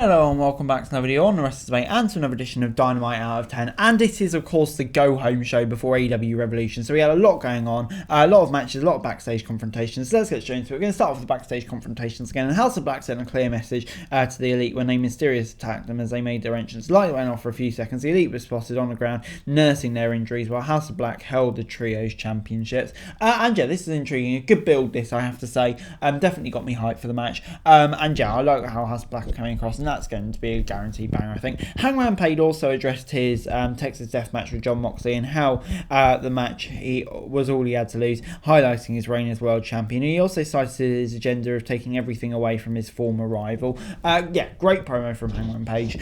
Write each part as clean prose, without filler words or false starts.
Hello and welcome back to another video on the rest of the debate and to another edition of Dynamite Out of 10. And it is of course the go home show before AEW Revolution. So we had a lot going on, a lot of matches, a lot of backstage confrontations. So let's get straight into it. We're going to start off with the backstage confrontations again. And House of Black sent a clear message to the Elite when they mysteriously attacked them as they made their entrance. Light went off for a few seconds. The Elite was spotted on the ground nursing their injuries while House of Black held the Trios Championships. And yeah, this is intriguing. A good build this, I have to say. Definitely got me hyped for the match. And yeah, I like how House of Black are coming across, and that's going to be a guaranteed banger, I think. Hangman Page also addressed his Texas Death match with Jon Moxley and how the match was all he had to lose, highlighting his reign as world champion. He also cited his agenda of taking everything away from his former rival. Yeah, great promo from Hangman Page.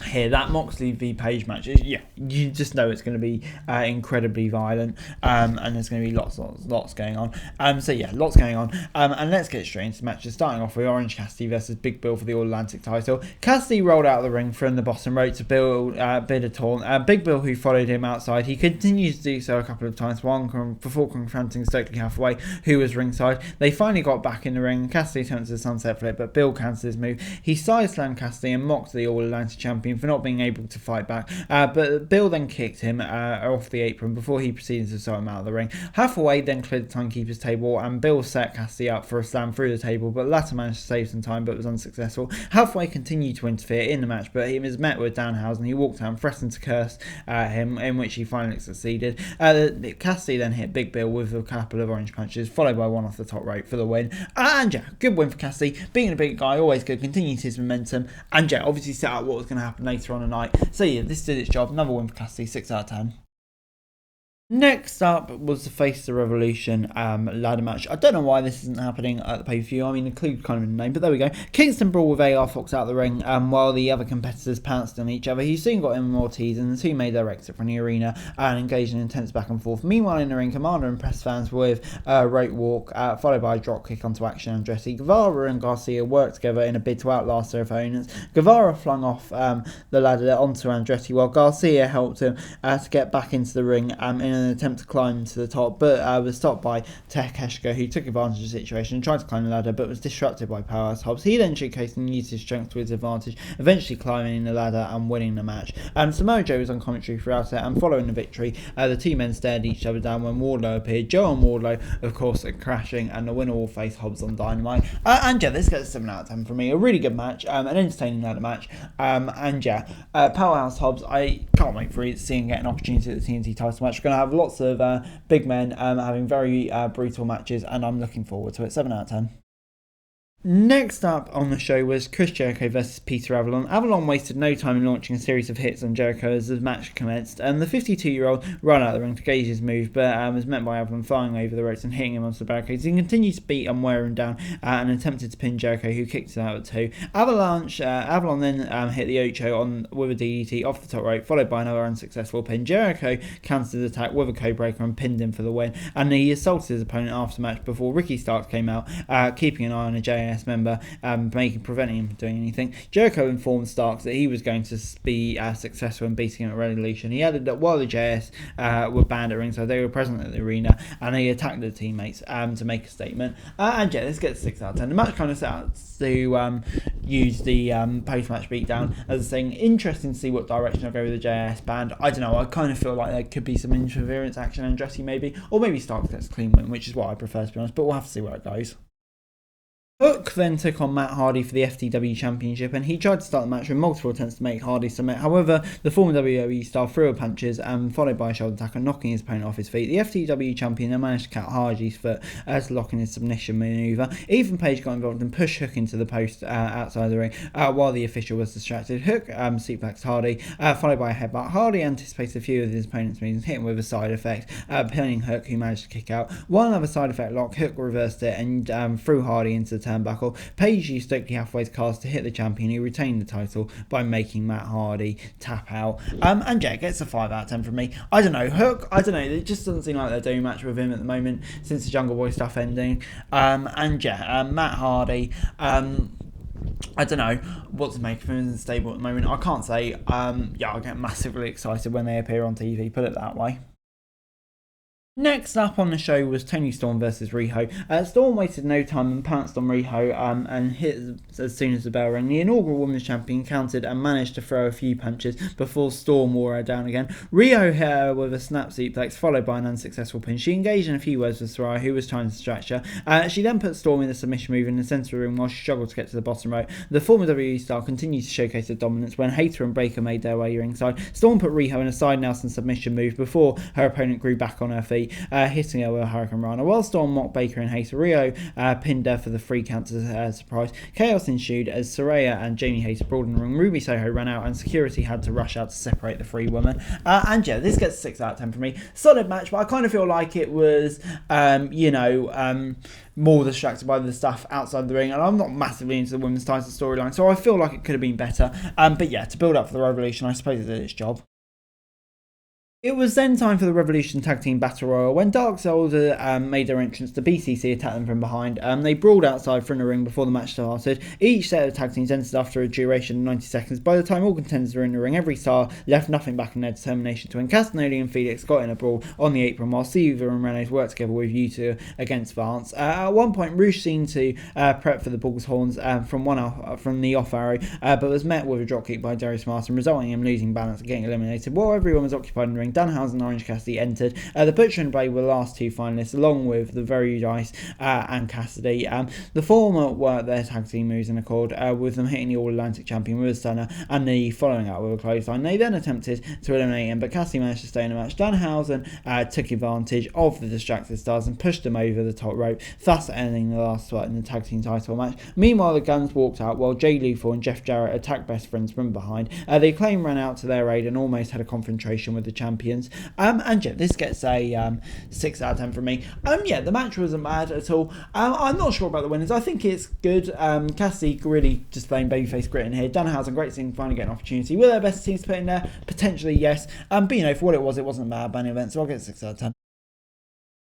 Here, that Moxley v Page match, yeah, you just know it's going to be incredibly violent, and there's going to be lots going on. So yeah, lots going on. And let's get straight into the matches. Starting off with Orange Cassidy versus Big Bill for the All Atlantic title. Cassidy rolled out of the ring from the bottom rope to Bill bid a taunt. Big Bill, who followed him outside, he continued to do so a couple of times before confronting Stokely Hathaway, who was ringside. They finally got back in the ring. Cassidy attempted a sunset flip, but Bill cancelled his move. He side-slammed Cassidy and mocked the All Atlantic champion for not being able to fight back, but Bill then kicked him off the apron before he proceeded to saw him out of the ring. Hathaway then cleared the timekeeper's table and Bill set Cassidy up for a slam through the table, but the latter managed to save some time but was unsuccessful. Hathaway continued to interfere in the match, but he was met with Danhausen. He walked out and threatened to curse him, in which he finally succeeded. Cassidy then hit Big Bill with a couple of orange punches, followed by one off the top rope for the win. And yeah, good win for Cassidy. Being a big guy, always good, continued his momentum, and yeah, obviously set out what was going to happen later on the night. So yeah, this did its job. Another win for Cassie, 6 out of 10. Next up was the Face the Revolution ladder match. I don't know why this isn't happening at the pay-per-view. I mean, the clue kind of in the name, but there we go. Kingston brawl with AR Fox out of the ring while the other competitors pounced on each other. He soon got in more teas and the two made their exit from the arena and engaged in intense back and forth. Meanwhile, in the ring, Commander impressed fans with a rope walk followed by a drop kick onto Action Andretti. Guevara and Garcia worked together in a bid to outlast their opponents. Guevara flung off the ladder onto Andretti while Garcia helped him to get back into the ring in an attempt to climb to the top, but was stopped by Takeshita, who took advantage of the situation and tried to climb the ladder but was disrupted by Powerhouse Hobbs. He then showcased and used his strength to his advantage, eventually climbing the ladder and winning the match. Samoa Joe was on commentary throughout it, and following the victory, the two men stared each other down when Wardlow appeared. Joe and Wardlow, of course, are crashing, and the winner will face Hobbs on Dynamite. And yeah, this gets a 7 out of 10 from me. A really good match, an entertaining ladder match. And yeah, Powerhouse Hobbs, I can't wait for seeing get an opportunity at the TNT title match. We're going to have lots of big men having very brutal matches, and I'm looking forward to it. 7 out of 10. Next up on the show was Chris Jericho versus Peter Avalon. Avalon wasted no time in launching a series of hits on Jericho as the match commenced, and the 52-year-old ran out of the ring to gauge his move, but was met by Avalon flying over the ropes and hitting him onto the barricades. He continued to beat and wear him down and attempted to pin Jericho, who kicked him out at 2. Avalon then hit the Ocho with a DDT off the top rope, followed by another unsuccessful pin. Jericho countered the attack with a codebreaker and pinned him for the win, and he assaulted his opponent after the match before Ricky Starks came out, keeping an eye on a JS member, preventing him from doing anything. Jericho informed Starks that he was going to be successful in beating him at Revolution. He added that while the JS were banned at ringside, they were present at the arena and they attacked their teammates to make a statement. And yeah, let's get 6 out of 10. The match kind of set out to use the post-match beatdown as a thing. Interesting to see what direction I'll go with the JS band. I don't know, I kind of feel like there could be some interference action and Andretti maybe, or maybe Starks gets a clean win, which is what I prefer, to be honest, but we'll have to see where it goes. Hook then took on Matt Hardy for the FTW Championship, and he tried to start the match with multiple attempts to make Hardy submit. However, the former WWE star threw a punches followed by a shoulder attack and knocking his opponent off his feet. The FTW champion then managed to cut Hardy's foot to lock in his submission maneuver. Even Paige got involved and pushed Hook into the post outside the ring while the official was distracted. Hook suplexed Hardy, followed by a headbutt. Hardy anticipated a few of his opponent's moves and hit him with a side effect, pinning Hook, who managed to kick out. While another side effect lock, Hook reversed it and threw Hardy into the turnbuckle. Paige used Stokely Hathaway's cast to hit the champion, who retained the title by making Matt Hardy tap out. And yeah, gets a 5 out of 10 from me. I don't know, Hook, I don't know, it just doesn't seem like they're doing much with him at the moment since the Jungle Boy stuff ending. And yeah, Matt Hardy, I don't know what to make of him in the stable at the moment. I can't say, yeah, I get massively excited when they appear on TV, put it that way. Next up on the show was Toni Storm versus Riho. Storm wasted no time and pounced on Riho and hit as soon as the bell rang. The inaugural Women's Champion countered and managed to throw a few punches before Storm wore her down again. Riho hit her with a snap suplex followed by an unsuccessful pin. She engaged in a few words with Saraya, who was trying to distract her. She then put Storm in the submission move in the centre of the ring while she struggled to get to the bottom rope. The former WWE star continued to showcase her dominance when Hayter and Baker made their way ringside. Storm put Riho in a side Nelson submission move before her opponent grew back on her feet, hitting her with a Hurricane Rana. While Storm mocked Baker and Hayter, Riho pinned her for the 3 count as a surprise. Chaos ensued as Saraya and Jamie Hayter brawled in the ring. Ruby Soho ran out and security had to rush out to separate the 3 women. And yeah, this gets 6 out of 10 for me. Solid match, but I kind of feel like it was, more distracted by the stuff outside the ring, and I'm not massively into the women's title storyline, so I feel like it could have been better. But yeah, to build up for the Revolution, I suppose it did its job. It was then time for the Revolution Tag Team Battle Royal when Dark Souls made their entrance. The BCC attacked them from behind. They brawled outside from the ring before the match started. Each set of tag teams entered after a duration of 90 seconds. By the time all contenders were in the ring, every star left nothing back in their determination to win. Castagnoli and Felix got in a brawl on the apron while Siva and Renes worked together with U2 against Vance. At one point, Rouge seemed to prep for the Bull's horns from the off arrow, but was met with a dropkick by Darius Martin, resulting in him losing balance and getting eliminated. While everyone was occupied in the ring, Danhausen and Orange Cassidy entered. The Butcher and Blade were the last 2 finalists, along with the Very Dice and Cassidy. The former worked their tag team moves in accord, with them hitting the All-Atlantic champion with a stunner and the following out with a clothesline. They then attempted to eliminate him, but Cassidy managed to stay in the match. Danhausen took advantage of the distracted stars and pushed them over the top rope, thus ending the last spot in the tag team title match. Meanwhile, the Guns walked out while Jay Lethal and Jeff Jarrett attacked Best Friends from behind. The Acclaim ran out to their aid and almost had a confrontation with the champions. And yeah, this gets a 6 out of 10 from me. Yeah, the match wasn't bad at all. I'm not sure about the winners. I think it's good. Cassie really just playing babyface grit in here. Danhausen, great seeing finally get an opportunity. Were their best teams put in there? Potentially, yes. But for what it was, it wasn't a bad banner event, so I'll get a 6 out of 10.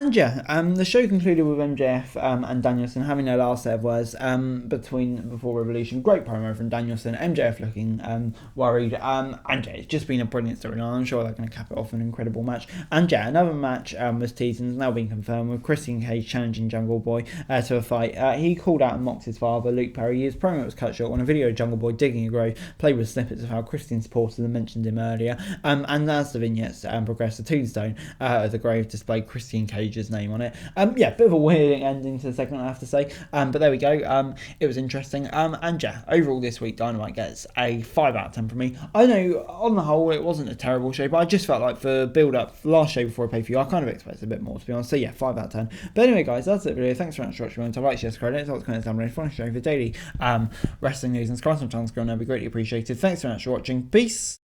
And yeah, the show concluded with MJF and Danielson having their last set of words before Revolution. Great promo from Danielson, MJF looking worried, and yeah, it's just been a brilliant storyline. I'm sure they're going to cap it off with an incredible match. And yeah, another match was teased and has now been confirmed with Christian Cage challenging Jungle Boy to a fight. He called out and mocked his father, Luke Perry. His promo was cut short on a video of Jungle Boy digging a grave, played with snippets of how Christian supporters had mentioned him earlier. And as the vignettes progressed, the tombstone of the grave displayed Christian Cage's name on it. Yeah, bit of a weird ending to the segment, I have to say. But there we go. It was interesting. And yeah, overall this week, Dynamite gets a 5 out of 10 from me. I know, on the whole, it wasn't a terrible show, but I just felt like for build-up, last show before I pay for you, I kind of expected a bit more, to be honest. So yeah, 5 out of 10. But anyway, guys, that's it for the video. Thanks very much for watching. To like, share, credits, all the comments down below. If you want to show for daily wrestling news and subscribe to my channel, that'd be greatly appreciated. Thanks very much for watching. Peace.